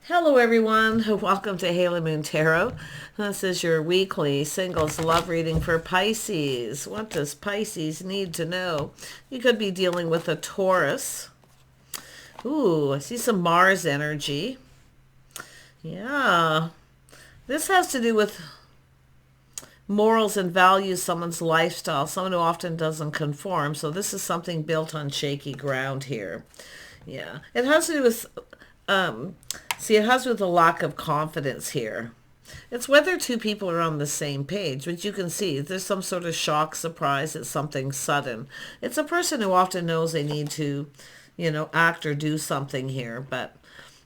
Hello everyone, welcome to Haley Moon Tarot. This is your weekly singles love reading for Pisces. What does Pisces need to know? You could be dealing with a Taurus. Ooh, I see some Mars energy. Yeah, this has to do with morals and values, someone's lifestyle, someone who often doesn't conform. So this is something built on shaky ground here. Yeah, it has to do with see, it has with a lack of confidence here. It's whether two people are on the same page, but you can see there's some sort of shock, surprise, it's something sudden. It's a person who often knows they need to, act or do something here, but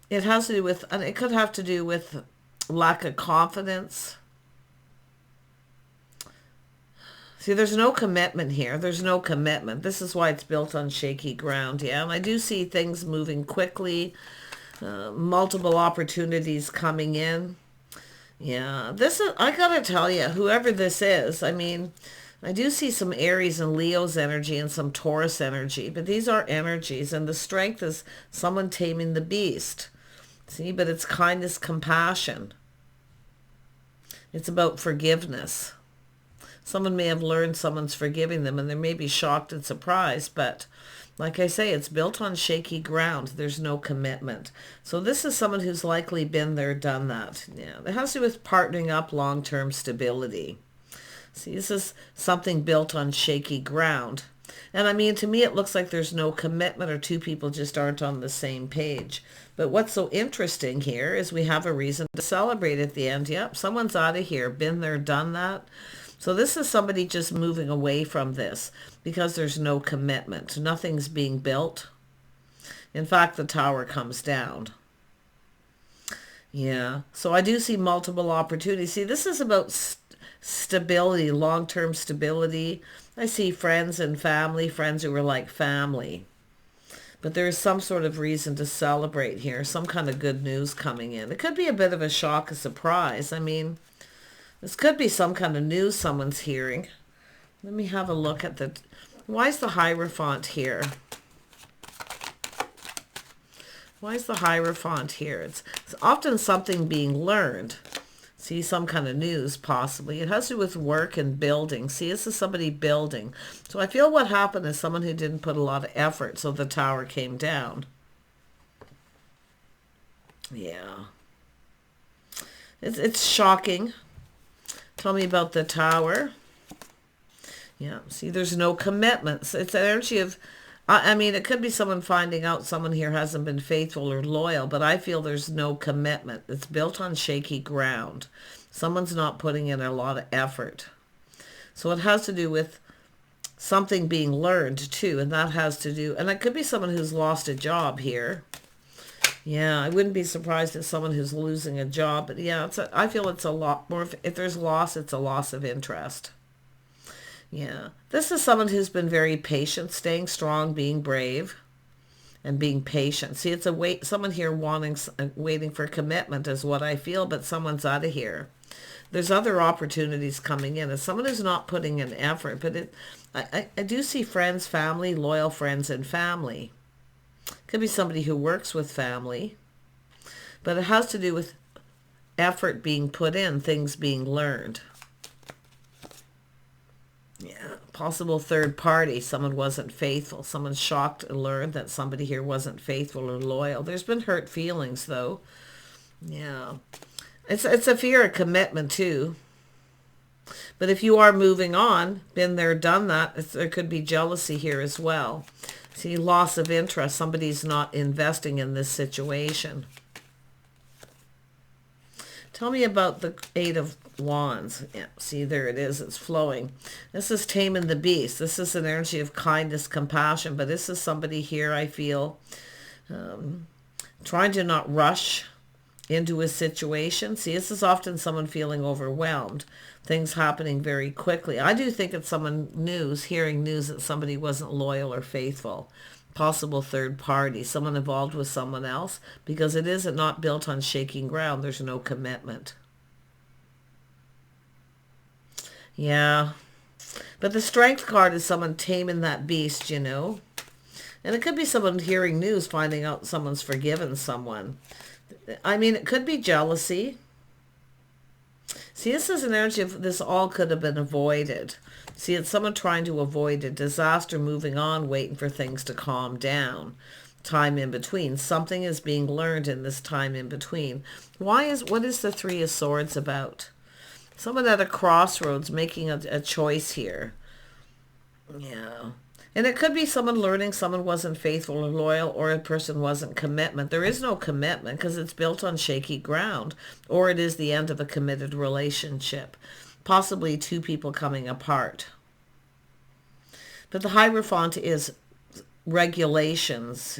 it has to do with, and it could have to do with lack of confidence. See, there's no commitment here. There's no commitment. This is why it's built on shaky ground, yeah? And I do see things moving quickly. Multiple opportunities coming in. Yeah, this is, I gotta tell you, whoever this is, I mean, I do see some Aries and Leo's energy and some Taurus energy, but these are energies, and the strength is someone taming the beast. See, but it's kindness, compassion. It's about forgiveness. Someone may have learned someone's forgiving them, and they may be shocked and surprised, but like I say, it's built on shaky ground. There's no commitment. So this is someone who's likely been there, done that. Yeah, it has to do with partnering up, long-term stability. See, this is something built on shaky ground. And I mean, to me, it looks like there's no commitment or two people just aren't on the same page. But what's so interesting here is we have a reason to celebrate at the end. Yep, someone's out of here, been there, done that. So this is somebody just moving away from this because there's no commitment. Nothing's being built. In fact, the tower comes down. Yeah. So I do see multiple opportunities. See, this is about stability, long-term stability. I see friends and family, friends who are like family. But there is some sort of reason to celebrate here, some kind of good news coming in. It could be a bit of a shock, a surprise. I mean, this could be some kind of news someone's hearing. Let me have a look at the... Why is the Hierophant here? Why is the Hierophant here? It's often something being learned. See, some kind of news, possibly. It has to do with work and building. See, this is somebody building. So I feel what happened is someone who didn't put a lot of effort, so the tower came down. Yeah. It's shocking. Tell me about the tower. Yeah, see, there's no commitments. It's an energy of, I mean, it could be someone finding out someone here hasn't been faithful or loyal, but I feel there's no commitment. It's built on shaky ground. Someone's not putting in a lot of effort. So it has to do with something being learned too, and that has to do, and it could be someone who's lost a job here. Yeah, I wouldn't be surprised if someone who's losing a job, but yeah, I feel it's a lot more, if there's loss, it's a loss of interest. Yeah, this is someone who's been very patient, staying strong, being brave, and being patient. See, it's someone here waiting for commitment is what I feel, but someone's out of here. There's other opportunities coming in. It's someone who's not putting in effort, but I do see friends, family, loyal friends and family. Could be somebody who works with family, but it has to do with effort being put in, things being learned. Yeah, possible third party. Someone wasn't faithful. Someone's shocked and learned that somebody here wasn't faithful or loyal. There's been hurt feelings, though. Yeah, it's a fear of commitment too. But if you are moving on, been there, done that, there could be jealousy here as well. See, loss of interest. Somebody's not investing in this situation. Tell me about the Eight of Wands. Yeah, see, there it is. It's flowing. This is taming the beast. This is an energy of kindness, compassion. But this is somebody here, I feel, trying to not rush into a situation. See, this is often someone feeling overwhelmed. Things happening very quickly. I do think it's someone hearing news that somebody wasn't loyal or faithful. Possible third party, someone involved with someone else, because it is not built on shaking ground. There's no commitment. Yeah. But the Strength card is someone taming that beast, you know. And it could be someone hearing news, finding out someone's forgiven someone. I mean, it could be jealousy. See, this is an energy of this all could have been avoided. See, it's someone trying to avoid a disaster, moving on, waiting for things to calm down. Time in between. Something is being learned in this time in between. What is the Three of Swords about? Someone at a crossroads making a choice here. Yeah. And it could be someone learning someone wasn't faithful or loyal, or a person wasn't commitment. There is no commitment because it's built on shaky ground, or it is the end of a committed relationship. Possibly two people coming apart. But the Hierophant is regulations,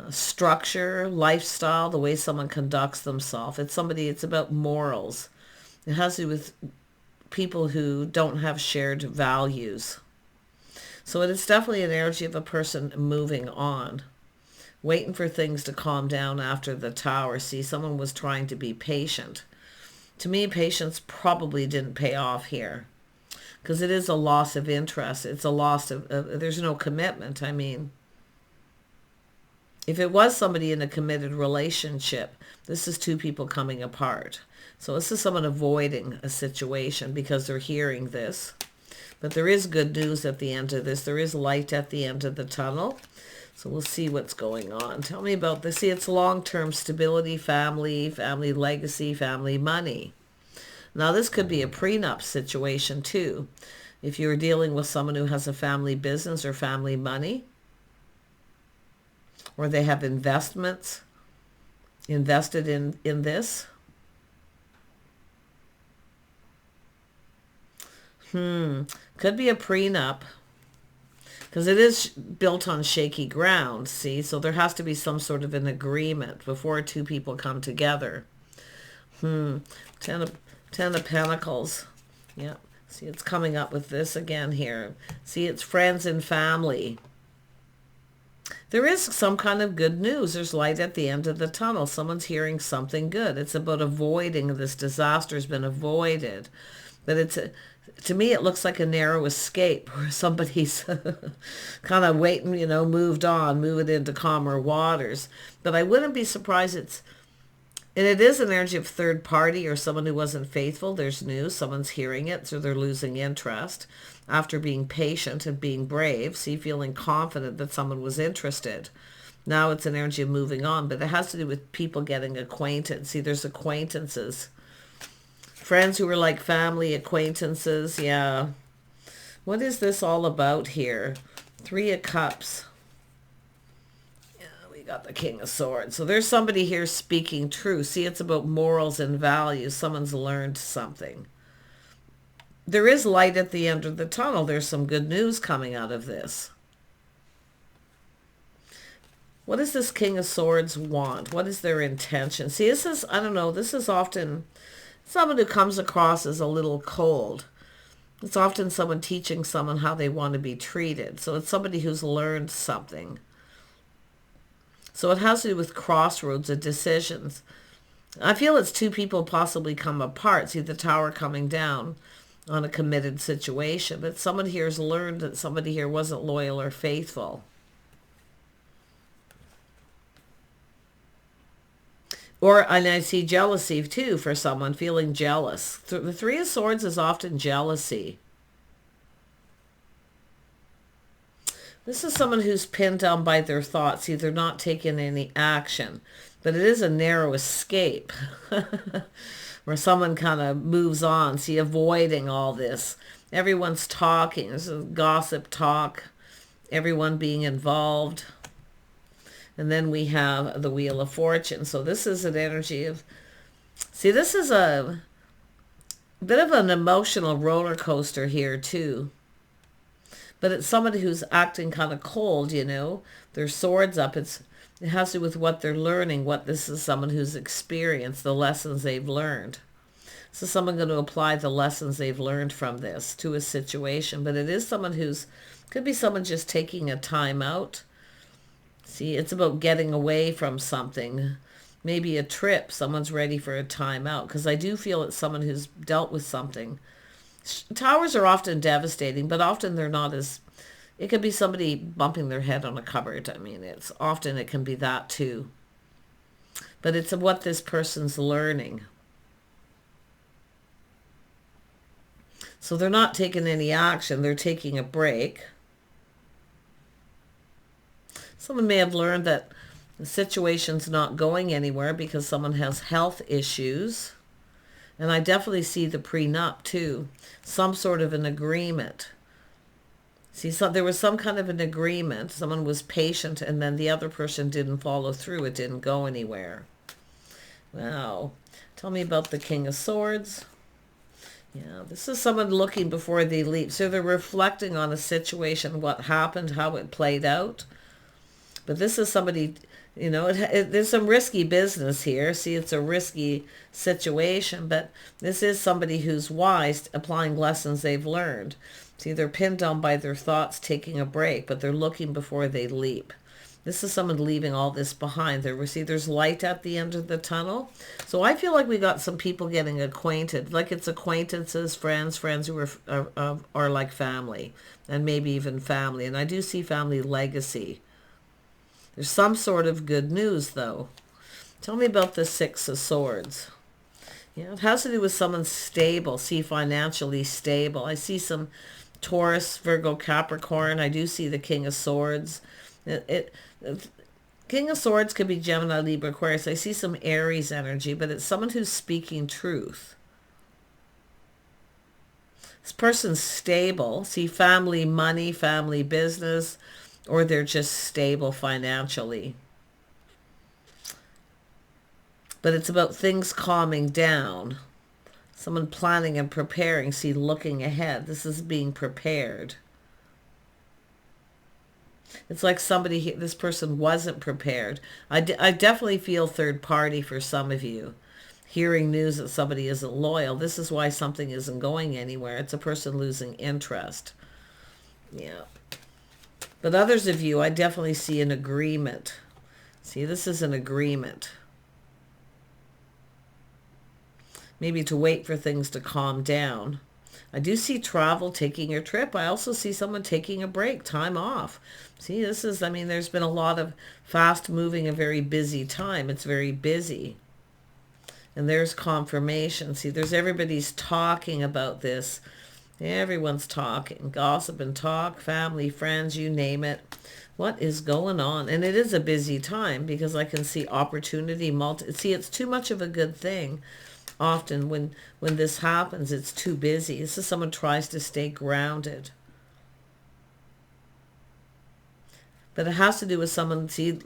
structure, lifestyle, the way someone conducts themselves. It's about morals. It has to do with people who don't have shared values. So it is definitely an energy of a person moving on, waiting for things to calm down after the Tower. See, someone was trying to be patient. To me, patience probably didn't pay off here because it is a loss of interest. It's a loss of, there's no commitment. I mean, if it was somebody in a committed relationship, this is two people coming apart. So this is someone avoiding a situation because they're hearing this. But there is good news at the end of this. There is light at the end of the tunnel. So we'll see what's going on. Tell me about this. See, it's long-term stability, family legacy, family money. Now, this could be a prenup situation, too. If you're dealing with someone who has a family business or family money, or they have investments invested in this. Could be a prenup because it is built on shaky ground, see? So there has to be some sort of an agreement before two people come together. Ten of Pentacles. Yeah. See, it's coming up with this again here. See, it's friends and family. There is some kind of good news. There's light at the end of the tunnel. Someone's hearing something good. It's about avoiding this disaster has been avoided. But to me, it looks like a narrow escape where somebody's kind of waiting, moved on, moving into calmer waters. But I wouldn't be surprised and it is an energy of third party or someone who wasn't faithful. There's news. Someone's hearing it, so they're losing interest after being patient and being brave. See, feeling confident that someone was interested. Now it's an energy of moving on, but it has to do with people getting acquainted. See, there's acquaintances. Friends who were like family, acquaintances, yeah. What is this all about here? Three of Cups. Yeah, we got the King of Swords. So there's somebody here speaking truth. See, it's about morals and values. Someone's learned something. There is light at the end of the tunnel. There's some good news coming out of this. What does this King of Swords want? What is their intention? See, this is, I don't know, this is often someone who comes across as a little cold. It's often someone teaching someone how they want to be treated. So it's somebody who's learned something. So it has to do with crossroads of decisions. I feel it's two people possibly come apart. See the Tower coming down on a committed situation. But someone here has learned that somebody here wasn't loyal or faithful. And I see jealousy too for someone feeling jealous. The Three of Swords is often jealousy. This is someone who's pinned down by their thoughts. They're not taking any action. But it is a narrow escape where someone kind of moves on. See, avoiding all this. Everyone's talking. This is gossip talk. Everyone being involved. And then we have the Wheel of Fortune. So this is an energy of... See, this is a bit of an emotional roller coaster here, too. But it's somebody who's acting kind of cold, Their swords up. It has to do with what they're learning. This is someone who's experienced the lessons they've learned. So someone going to apply the lessons they've learned from this to a situation. But it is someone could be someone just taking a time out. See, it's about getting away from something. Maybe a trip. Someone's ready for a time out. Because I do feel it's someone who's dealt with something. Towers are often devastating, but often they're not as... It could be somebody bumping their head on a cupboard. I mean, it can be that too. but it's what this person's learning. So they're not taking any action. They're taking a break. Someone may have learned that the situation's not going anywhere because someone has health issues. And I definitely see the prenup too. Some sort of an agreement. See, so there was some kind of an agreement. Someone was patient and then the other person didn't follow through. It didn't go anywhere. Wow. Tell me about the King of Swords. Yeah, this is someone looking before they leap. So they're reflecting on a situation, what happened, how it played out. But this is somebody, you know, there's some risky business here. See, it's a risky situation, but this is somebody who's wise, applying lessons they've learned. See, they're pinned down by their thoughts, taking a break, but they're looking before they leap. This is someone leaving all this behind. See, there's light at the end of the tunnel. So I feel like we got some people getting acquainted, like it's acquaintances, friends who are like family, and maybe even family. And I do see family legacy. There's some sort of good news, though. Tell me about the Six of Swords. Yeah, it has to do with someone stable. See, financially stable. I see some Taurus, Virgo, Capricorn. I do see the King of Swords. King of Swords could be Gemini, Libra, Aquarius. I see some Aries energy, but it's someone who's speaking truth. This person's stable. See, family, money, family, business, or they're just stable financially. But it's about things calming down. Someone planning and preparing. See, looking ahead. This is being prepared. It's like somebody, this person wasn't prepared. I definitely feel third party for some of you. Hearing news that somebody isn't loyal. This is why something isn't going anywhere. It's a person losing interest. Yeah. But others of you, I definitely see an agreement. See, this is an agreement. Maybe to wait for things to calm down. I do see travel, taking your trip. I also see someone taking a break, time off. See, this is, I mean, there's been a lot of fast moving, a very busy time. It's very busy. And there's confirmation. See, everybody's talking about this. Everyone's talking, gossip and talk, family, friends, you name it. What is going on? And it is a busy time because I can see opportunity. See, it's too much of a good thing. Often when this happens, it's too busy. This is someone tries to stay grounded. But it has to do with someone, see,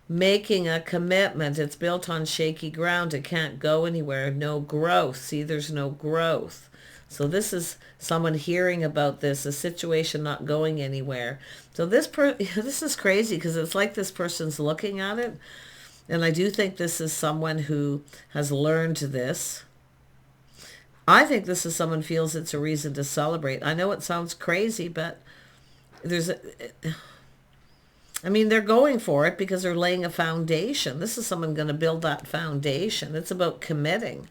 making a commitment. It's built on shaky ground. It can't go anywhere. No growth. See, there's no growth. So this is someone hearing about this, a situation not going anywhere. So this is crazy because it's like this person's looking at it. And I do think this is someone who has learned this. I think this is someone feels it's a reason to celebrate. I know it sounds crazy, but I mean, they're going for it because they're laying a foundation. This is someone going to build that foundation. It's about committing,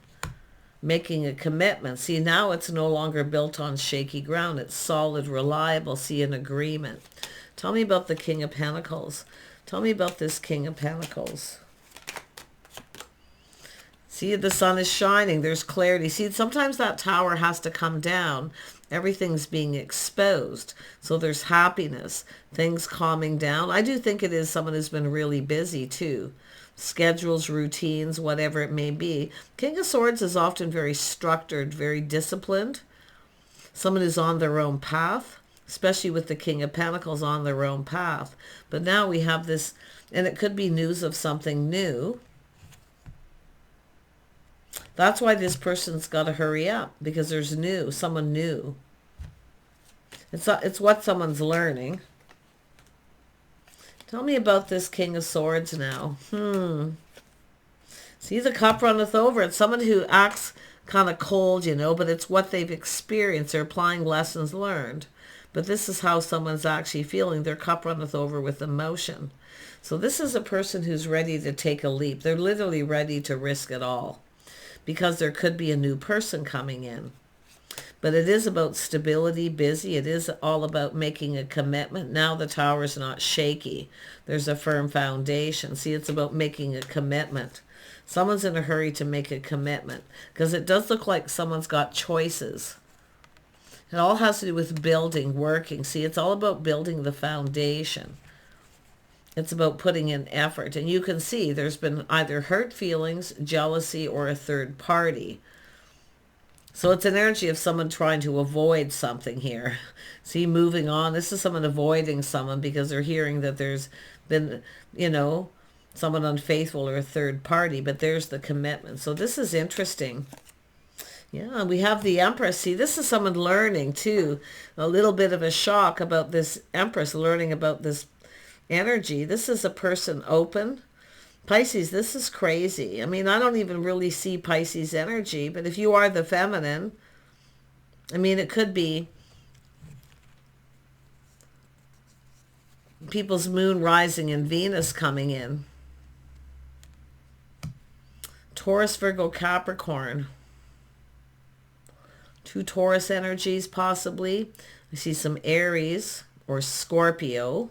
making a commitment. See, now it's no longer built on shaky ground. It's solid, reliable. See, an agreement. Tell me about the King of Pentacles. Tell me about this King of Pentacles. See, the sun is shining. There's clarity. See, sometimes that tower has to come down. Everything's being exposed. So there's happiness, things calming down. I do think it is someone who's been really busy too. Schedules, routines, whatever it may be. King of Swords is often very structured, very disciplined. Someone who's on their own path, especially with the King of Pentacles on their own path. But now we have this, and it could be news of something new. That's why this person's got to hurry up, because there's someone new. It's what someone's learning. Tell me about this King of Swords now. See, the cup runneth over. It's someone who acts kind of cold, you know, but it's what they've experienced. They're applying lessons learned. But this is how someone's actually feeling. Their cup runneth over with emotion. So this is a person who's ready to take a leap. They're literally ready to risk it all, because there could be a new person coming in. But it is about stability, busy. It is all about making a commitment. Now the tower is not shaky. There's a firm foundation. See, it's about making a commitment. Someone's in a hurry to make a commitment because it does look like someone's got choices. It all has to do with building, working. See, it's all about building the foundation. It's about putting in effort. And you can see there's been either hurt feelings, jealousy, or a third party. So it's an energy of someone trying to avoid something here. See, moving on. This is someone avoiding someone because they're hearing that there's been, someone unfaithful or a third party. But there's the commitment. So this is interesting. Yeah, we have the Empress. See, this is someone learning, too. A little bit of a shock about this Empress, learning about this energy. This is a person open. Pisces, this is crazy. I mean, I don't even really see Pisces energy, but if you are the feminine, I mean, it could be people's moon rising and Venus coming in. Taurus, Virgo, Capricorn. 2 Taurus energies, possibly. I see some Aries or Scorpio.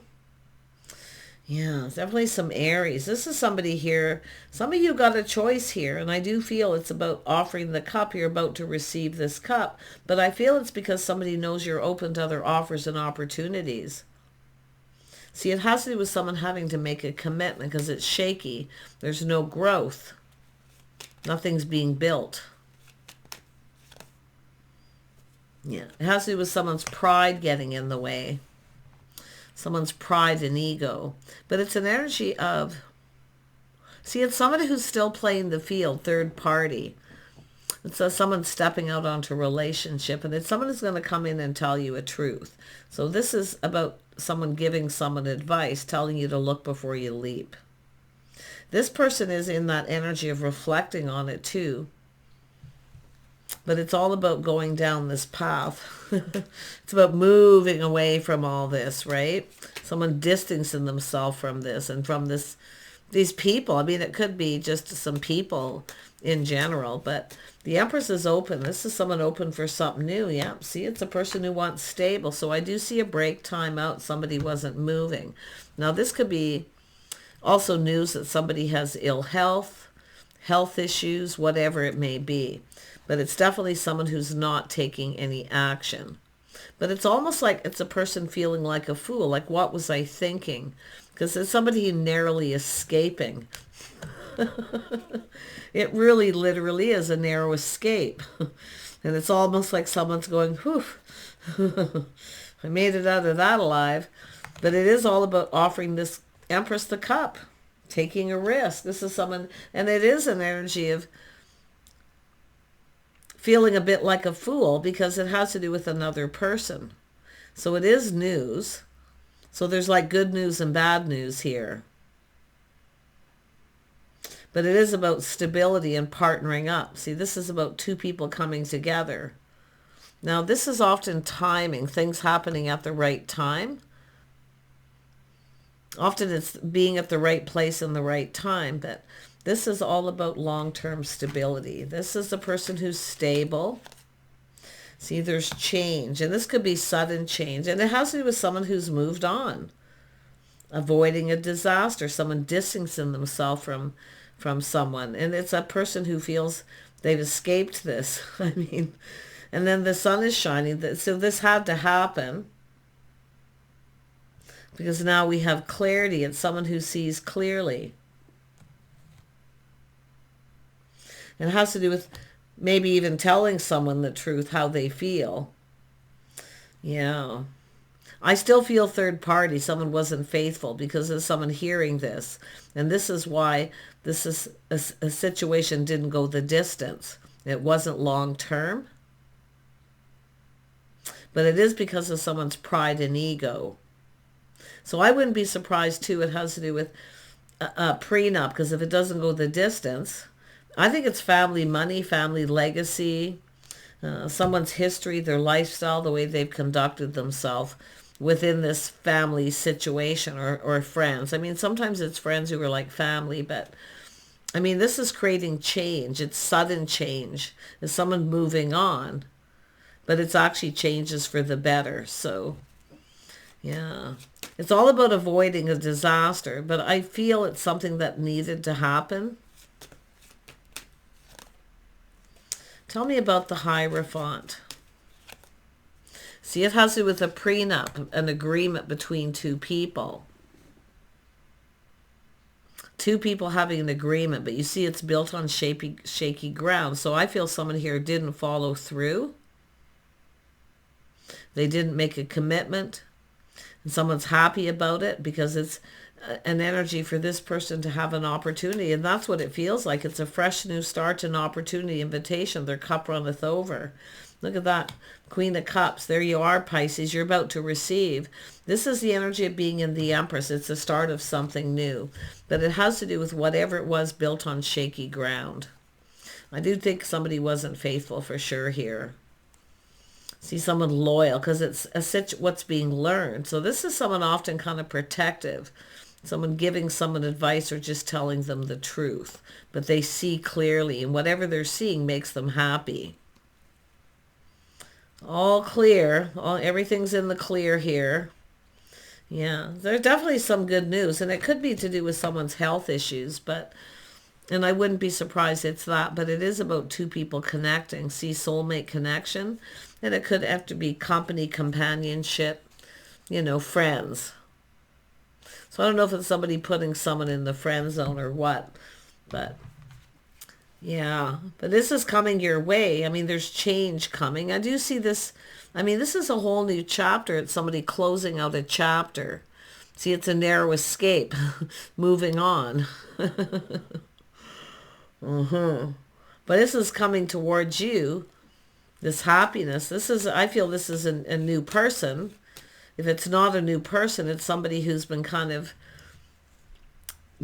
Yeah, definitely some Aries. This is somebody here. Some of you got a choice here, and I do feel it's about offering the cup. You're about to receive this cup, but I feel it's because somebody knows you're open to other offers and opportunities. See, it has to do with someone having to make a commitment because it's shaky. There's no growth. Nothing's being built. Yeah, it has to do with someone's pride getting in the way. Someone's pride and ego. But it's an energy of, see, it's somebody who's still playing the field, third party. It's someone stepping out onto a relationship, and it's someone who's going to come in and tell you a truth. So this is about someone giving someone advice, telling you to look before you leap. This person is in that energy of reflecting on it too. But it's all about going down this path. It's about moving away from all this, right? Someone distancing themselves from this and from these people. I mean, it could be just some people in general, but the Empress is open. This is someone open for something new. Yeah, see, it's a person who wants stable. So I do see a break, time out. Somebody wasn't moving. Now, this could be also news that somebody has ill health, health issues, whatever it may be. But it's definitely someone who's not taking any action. But it's almost like it's a person feeling like a fool. Like, what was I thinking? Because it's somebody narrowly escaping. It really literally is a narrow escape. And it's almost like someone's going, whew, I made it out of that alive. But it is all about offering this Empress the cup, taking a risk. This is someone, and it is an energy of feeling a bit like a fool because it has to do with another person. So it is news. So there's like good news and bad news here. But it is about stability and partnering up. See, this is about 2 people coming together. Now, this is often timing, things happening at the right time. Often it's being at the right place in the right time, but this is all about long-term stability. This is the person who's stable. See, there's change, and this could be sudden change, and it has to do with someone who's moved on, avoiding a disaster, someone distancing themselves from someone, and it's a person who feels they've escaped this. I mean, and then the sun is shining, so this had to happen because now we have clarity. It's someone who sees clearly. It has to do with maybe even telling someone the truth, how they feel. Yeah. I still feel third party. Someone wasn't faithful because of someone hearing this. And this is why this is a situation didn't go the distance. It wasn't long term. But it is because of someone's pride and ego. So I wouldn't be surprised too. It has to do with a prenup, because if it doesn't go the distance, I think it's family money, family legacy, someone's history, their lifestyle, the way they've conducted themselves within this family situation, or friends. I mean, sometimes it's friends who are like family, but I mean, this is creating change. It's sudden change. It's someone moving on, but it's actually changes for the better. So yeah, it's all about avoiding a disaster, but I feel it's something that needed to happen. Tell me about the Hierophant. See, it has to do with a prenup, an agreement between two people. Two people having an agreement, but you see it's built on shaky ground. So I feel someone here didn't follow through. They didn't make a commitment. And someone's happy about it because it's an energy for this person to have an opportunity. And that's what it feels like. It's a fresh new start, an opportunity, invitation. Their cup runneth over. Look at that. Queen of Cups. There you are, Pisces. You're about to receive. This is the energy of being in the Empress. It's the start of something new. But it has to do with whatever it was built on shaky ground. I do think somebody wasn't faithful for sure here. See, someone loyal, because it's what's being learned. So this is someone often kind of protective. Someone giving someone advice or just telling them the truth. But they see clearly, and whatever they're seeing makes them happy. All clear. Everything's in the clear here. Yeah, there's definitely some good news. And it could be to do with someone's health issues, and I wouldn't be surprised it's that, but it is about two people connecting. See, soulmate connection. And it could have to be company, companionship, friends. So I don't know if it's somebody putting someone in the friend zone or what, but yeah. But this is coming your way. I mean, there's change coming. I do see this. I mean, this is a whole new chapter. It's somebody closing out a chapter. See, it's a narrow escape. Moving on. But this is coming towards you. This happiness. I feel this is a new person. If it's not a new person, it's somebody who's been kind of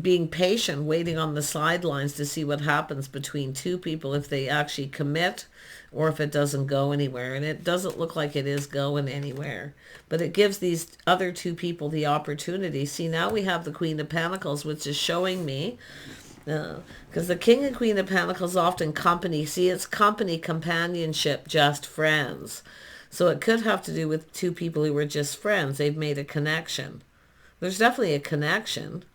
being patient, waiting on the sidelines to see what happens between two people, if they actually commit or if it doesn't go anywhere. And it doesn't look like it is going anywhere. But it gives these other two people the opportunity. See, now we have the Queen of Pentacles, which is showing me, because the King and Queen of Pentacles often company. See, it's company, companionship, just friends. So it could have to do with two people who were just friends. They've made a connection. There's definitely a connection,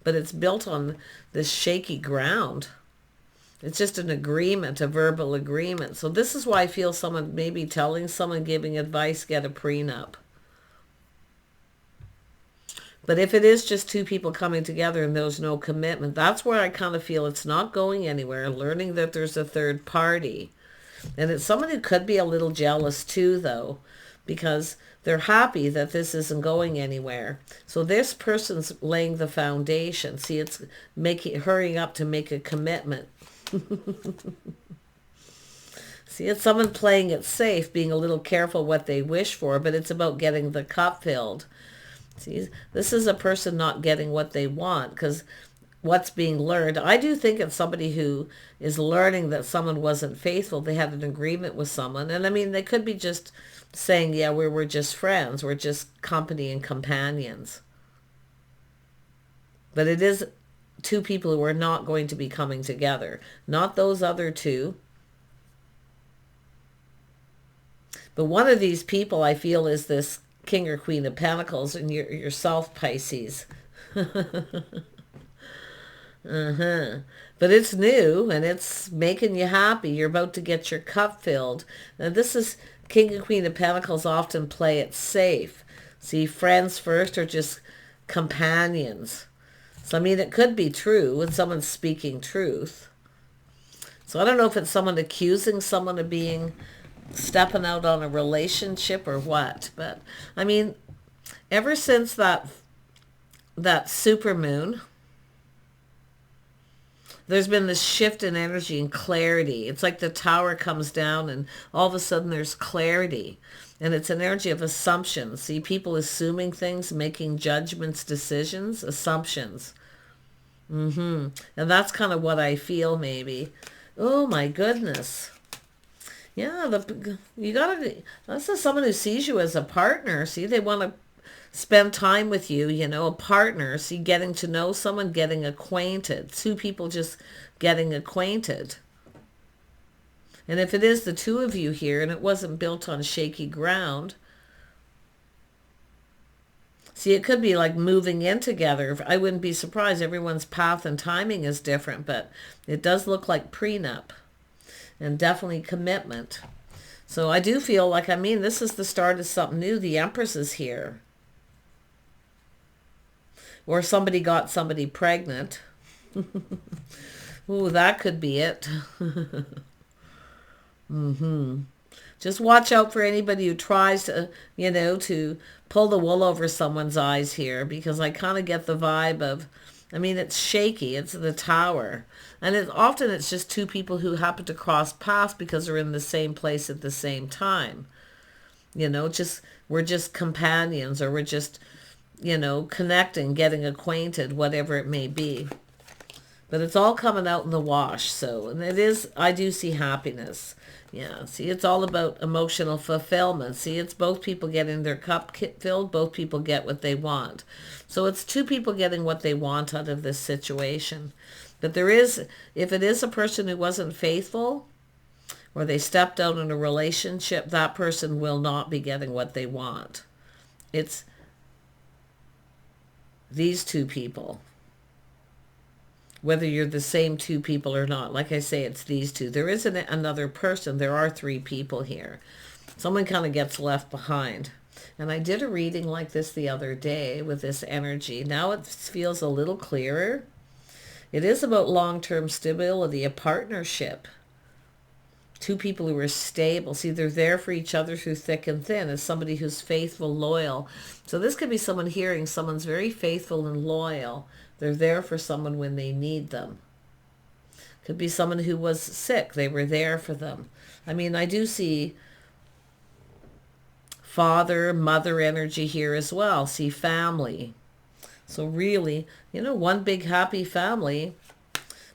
but it's built on this shaky ground. It's just an agreement, a verbal agreement. So this is why I feel someone maybe telling someone, giving advice, get a prenup. But if it is just two people coming together and there's no commitment, that's where I kind of feel it's not going anywhere, learning that there's a third party. And it's someone who could be a little jealous too, though, because they're happy that this isn't going anywhere. So this person's laying the foundation. See, it's hurrying up to make a commitment. See, it's someone playing it safe, being a little careful what they wish for, but it's about getting the cup filled. See, this is a person not getting what they want because what's being learned. I do think it's somebody who is learning that someone wasn't faithful. They had an agreement with someone. And I mean, they could be just saying, yeah, we're just friends. We're just company and companions. But it is two people who are not going to be coming together. Not those other two. But one of these people I feel is this King or Queen of Pentacles, and yourself, Pisces. But it's new and it's making you happy. You're about to get your cup filled. Now this is King and Queen of Pentacles often play it safe. See, friends first or just companions. So I mean, it could be true when someone's speaking truth. So I don't know if it's someone accusing someone of stepping out on a relationship or what. But I mean, ever since that supermoon, there's been this shift in energy and clarity. It's like the tower comes down and all of a sudden there's clarity. And it's an energy of assumptions. See, people assuming things, making judgments, decisions, assumptions. And that's kind of what I feel maybe. Oh my goodness. Yeah, this is someone who sees you as a partner. See, they want to spend time with you, a partner. See, getting to know someone, getting acquainted. Two people just getting acquainted. And if it is the two of you here and it wasn't built on shaky ground, see, it could be like moving in together. I wouldn't be surprised. Everyone's path and timing is different, but it does look like prenup. and definitely commitment. So I do feel like, I mean, this is the start of something new. The Empress is here. Or somebody got somebody pregnant. Ooh, that could be it. Just watch out for anybody who tries to, to pull the wool over someone's eyes here, because I kind of get the vibe of, I mean, it's shaky. It's the Tower. And often it's just two people who happen to cross paths because they're in the same place at the same time. We're just companions, or we're just, connecting, getting acquainted, whatever it may be. But it's all coming out in the wash. So, and it is, I do see happiness. Yeah, see, it's all about emotional fulfillment. See, it's both people getting their cup filled, both people get what they want. So it's two people getting what they want out of this situation. But there is, if it is a person who wasn't faithful, or they stepped out in a relationship, that person will not be getting what they want. It's these two people. Whether you're the same two people or not. Like I say, it's these two. There isn't another person. There are three people here. Someone kind of gets left behind. And I did a reading like this the other day with this energy. Now it feels a little clearer. It is about long-term stability, a partnership. Two people who are stable. See, they're there for each other through thick and thin, as somebody who's faithful, loyal. So this could be someone hearing someone's very faithful and loyal. They're there for someone when they need them. Could be someone who was sick. They were there for them. I mean, I do see father, mother energy here as well. See family. So really, one big happy family.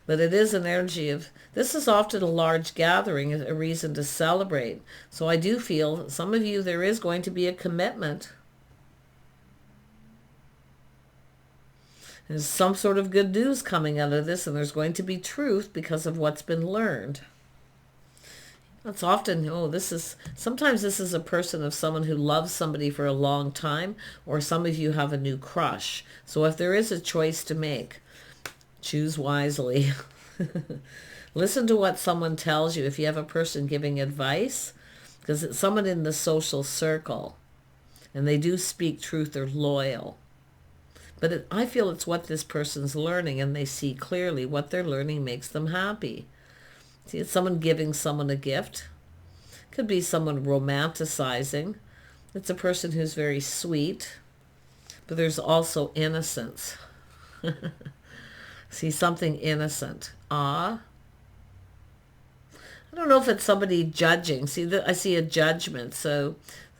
But it is an energy of, this is often a large gathering, a reason to celebrate. So I do feel, some of you, there is going to be a commitment. There's some sort of good news coming out of this, and there's going to be truth because of what's been learned. That's often, sometimes this is a person of someone who loves somebody for a long time, or some of you have a new crush. So if there is a choice to make, choose wisely. Listen to what someone tells you. If you have a person giving advice, because it's someone in the social circle, and they do speak truth, they're loyal. But I feel it's what this person's learning, and they see clearly what they're learning makes them happy. See, it's someone giving someone a gift. Could be someone romanticizing. It's a person who's very sweet, but there's also innocence. See, something innocent. I don't know if it's somebody judging. See, I see a judgment. So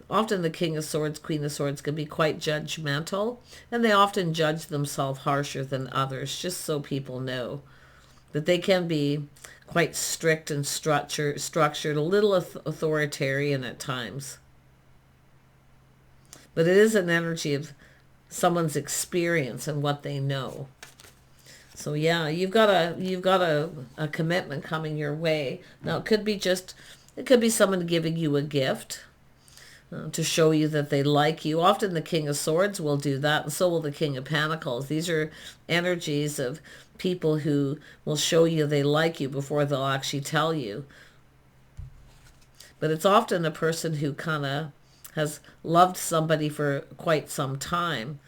often the King of Swords, Queen of Swords can be quite judgmental, and they often judge themselves harsher than others, just so people know. But they can be quite strict and structured, a little authoritarian at times. But it is an energy of someone's experience and what they know. So yeah, you've got a commitment coming your way. Now it could be someone giving you a gift to show you that they like you. Often the King of Swords will do that, and so will the King of Pentacles. These are energies of people who will show you they like you before they'll actually tell you. But it's often a person who kind of has loved somebody for quite some time.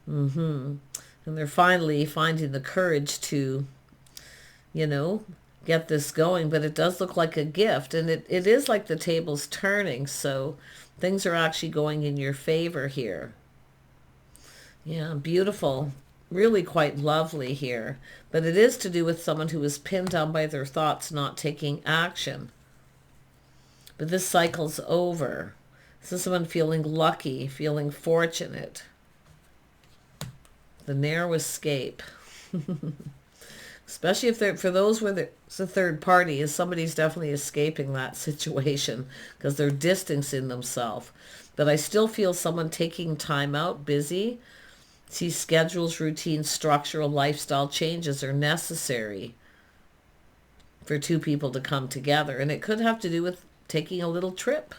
And they're finally finding the courage to, get this going. But it does look like a gift, and it is like the table's turning, so things are actually going in your favor here. Yeah, beautiful. Really quite lovely here. But it is to do with someone who is pinned down by their thoughts, not taking action. But this cycle's over. This is someone feeling lucky, feeling fortunate. The narrow escape. Especially if for those where it's a third party, is somebody's definitely escaping that situation because they're distancing themselves. But I still feel someone taking time out, busy. See, schedules, routines, structural lifestyle changes are necessary for two people to come together. And it could have to do with taking a little trip,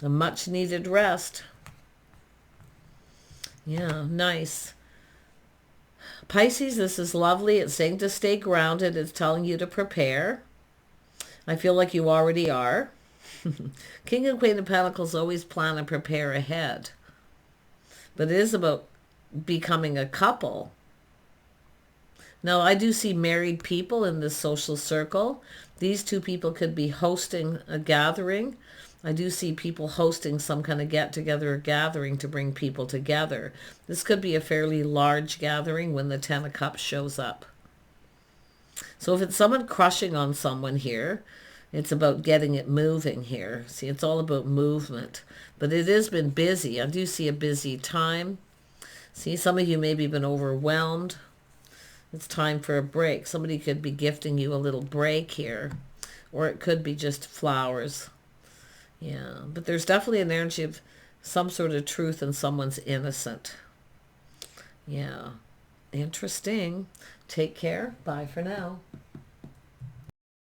a much needed rest. Yeah, nice. Pisces, this is lovely. It's saying to stay grounded. It's telling you to prepare. I feel like you already are. King and Queen of Pentacles always plan and prepare ahead. But it is about becoming a couple. Now, I do see married people in this social circle. These two people could be hosting a gathering. I do see people hosting some kind of get-together or gathering to bring people together. This could be a fairly large gathering when the Ten of Cups shows up. So if it's someone crushing on someone here, it's about getting it moving here. See, it's all about movement. But it has been busy. I do see a busy time. See, some of you maybe been overwhelmed. It's time for a break. Somebody could be gifting you a little break here. Or it could be just flowers. Yeah, but there's definitely an energy of some sort of truth and someone's innocent. Yeah, interesting. Take care. Bye for now.